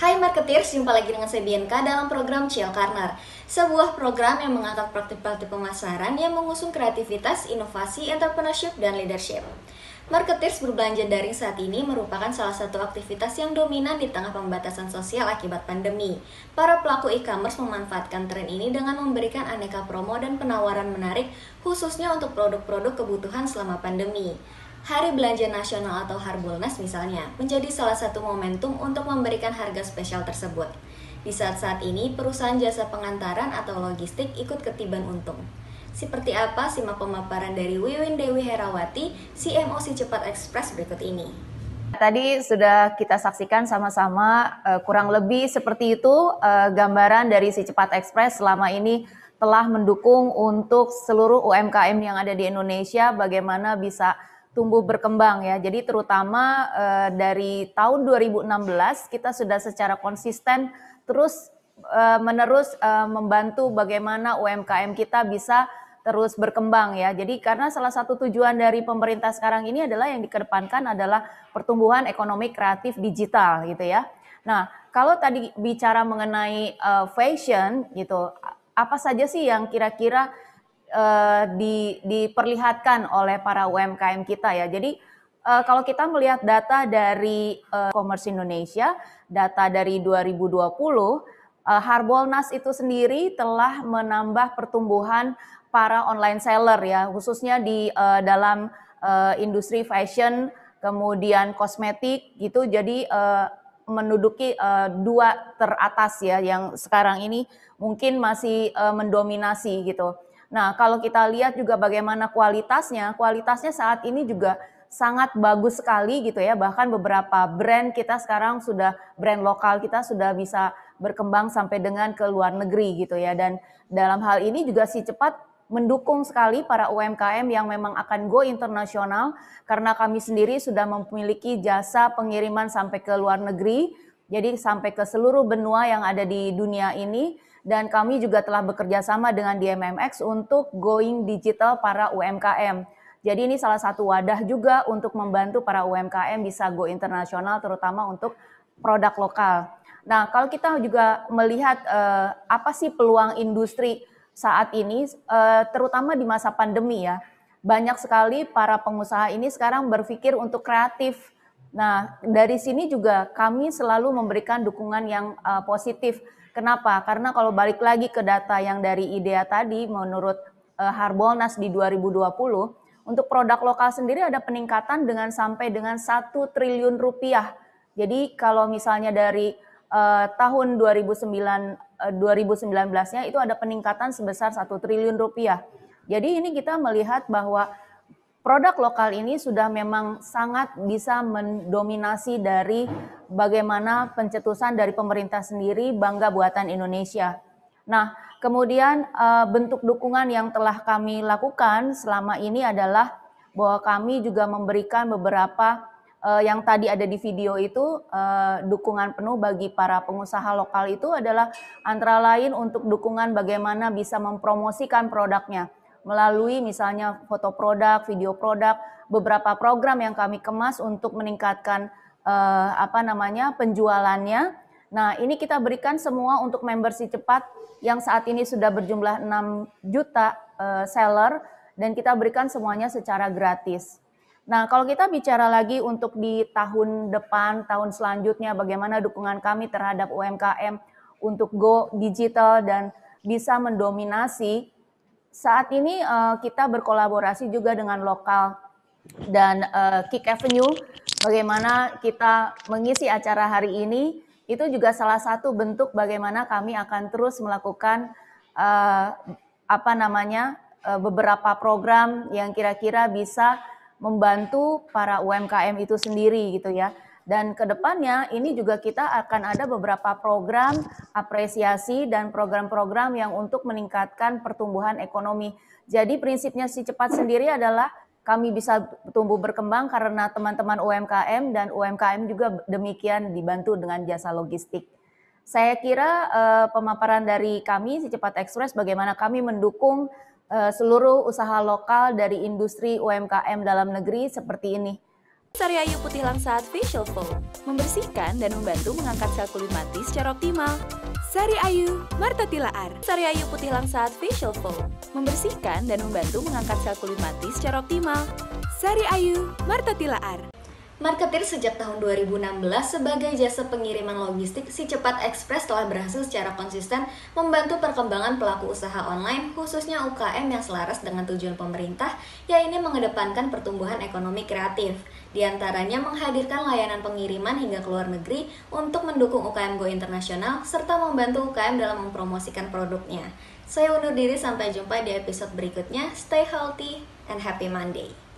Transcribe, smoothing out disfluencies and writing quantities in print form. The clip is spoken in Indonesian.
Hai marketeers, jumpa lagi dengan saya Bianca dalam program Chill Corner. Sebuah program yang mengangkat praktik-praktik pemasaran yang mengusung kreativitas, inovasi, entrepreneurship, dan leadership. Marketeers berbelanja daring saat ini merupakan salah satu aktivitas yang dominan di tengah pembatasan sosial akibat pandemi. Para pelaku e-commerce memanfaatkan tren ini dengan memberikan aneka promo dan penawaran menarik khususnya untuk produk-produk kebutuhan selama pandemi. Hari Belanja Nasional atau Harbolnas misalnya, menjadi salah satu momentum untuk memberikan harga spesial tersebut. Di saat-saat ini, perusahaan jasa pengantaran atau logistik ikut ketiban untung. Seperti apa simak pemaparan dari Wiwin Dewi Herawati, CMO Si Cepat Express berikut ini. Tadi sudah kita saksikan sama-sama kurang lebih seperti itu gambaran dari Si Cepat Express selama ini telah mendukung untuk seluruh UMKM yang ada di Indonesia bagaimana bisa tumbuh berkembang ya. Jadi terutama dari tahun 2016 kita sudah secara konsisten terus menerus membantu bagaimana UMKM kita bisa terus berkembang ya. Jadi karena salah satu tujuan dari pemerintah sekarang ini adalah yang dikedepankan adalah pertumbuhan ekonomi kreatif digital gitu ya. Nah, kalau tadi bicara mengenai fashion gitu, apa saja sih yang kira-kira diperlihatkan oleh para UMKM kita ya. Jadi kalau kita melihat data dari Commerce Indonesia, data dari 2020, Harbolnas itu sendiri telah menambah pertumbuhan para online seller ya, khususnya di dalam industri fashion, kemudian kosmetik gitu. Jadi menduduki dua teratas ya, yang sekarang ini mungkin masih mendominasi gitu. Nah, kalau kita lihat juga bagaimana kualitasnya saat ini juga sangat bagus sekali gitu ya. Bahkan beberapa brand kita sekarang sudah, brand lokal kita sudah bisa berkembang sampai dengan ke luar negeri gitu ya. Dan dalam hal ini juga Si Cepat mendukung sekali para UMKM yang memang akan go internasional karena kami sendiri sudah memiliki jasa pengiriman sampai ke luar negeri. Jadi sampai ke seluruh benua yang ada di dunia ini. Dan kami juga telah bekerja sama dengan DMMX untuk going digital para UMKM. Jadi ini salah satu wadah juga untuk membantu para UMKM bisa go internasional, terutama untuk produk lokal. Nah, kalau kita juga melihat apa sih peluang industri saat ini, terutama di masa pandemi ya, banyak sekali para pengusaha ini sekarang berpikir untuk kreatif. Nah, dari sini juga kami selalu memberikan dukungan yang positif. Kenapa? Karena kalau balik lagi ke data yang dari IDEA tadi, menurut Harbolnas di 2020, untuk produk lokal sendiri ada peningkatan dengan sampai dengan 1 triliun rupiah. Jadi kalau misalnya dari tahun 2019-nya itu ada peningkatan sebesar 1 triliun rupiah. Jadi ini kita melihat bahwa produk lokal ini sudah memang sangat bisa mendominasi dari bagaimana pencetusan dari pemerintah sendiri, bangga buatan Indonesia. Nah, kemudian bentuk dukungan yang telah kami lakukan selama ini adalah bahwa kami juga memberikan beberapa yang tadi ada di video itu, dukungan penuh bagi para pengusaha lokal itu adalah antara lain untuk dukungan bagaimana bisa mempromosikan produknya melalui misalnya foto produk, video produk, beberapa program yang kami kemas untuk meningkatkan penjualannya. Nah, ini kita berikan semua untuk member Si Cepat yang saat ini sudah berjumlah 6 juta seller, dan kita berikan semuanya secara gratis. Nah, kalau kita bicara lagi untuk di tahun depan, tahun selanjutnya, bagaimana dukungan kami terhadap UMKM untuk go digital dan bisa mendominasi. Saat ini kita berkolaborasi juga dengan lokal dan Kick Avenue. Bagaimana kita mengisi acara hari ini, itu juga salah satu bentuk bagaimana kami akan terus melakukan beberapa program yang kira-kira bisa membantu para UMKM itu sendiri gitu ya. Dan kedepannya ini juga kita akan ada beberapa program apresiasi dan program-program yang untuk meningkatkan pertumbuhan ekonomi. Jadi prinsipnya Si Cepat sendiri adalah kami bisa tumbuh berkembang karena teman-teman UMKM, dan UMKM juga demikian dibantu dengan jasa logistik. Saya kira pemaparan dari kami Si Cepat Express bagaimana kami mendukung seluruh usaha lokal dari industri UMKM dalam negeri seperti ini. Sari Ayu Putih Langsat Facial Foam membersihkan dan membantu mengangkat sel kulit mati secara optimal. Sari Ayu Marta Tilaar. Sari Ayu Putih Langsat Facial Foam membersihkan dan membantu mengangkat sel kulit mati secara optimal. Sari Ayu Marta Tilaar. Marketer sejak tahun 2016 sebagai jasa pengiriman logistik, Si Cepat Express telah berhasil secara konsisten membantu perkembangan pelaku usaha online, khususnya UKM yang selaras dengan tujuan pemerintah, yaitu mengedepankan pertumbuhan ekonomi kreatif. Di antaranya menghadirkan layanan pengiriman hingga ke luar negeri untuk mendukung UKM Go internasional, serta membantu UKM dalam mempromosikan produknya. Saya undur diri, sampai jumpa di episode berikutnya. Stay healthy and happy Monday.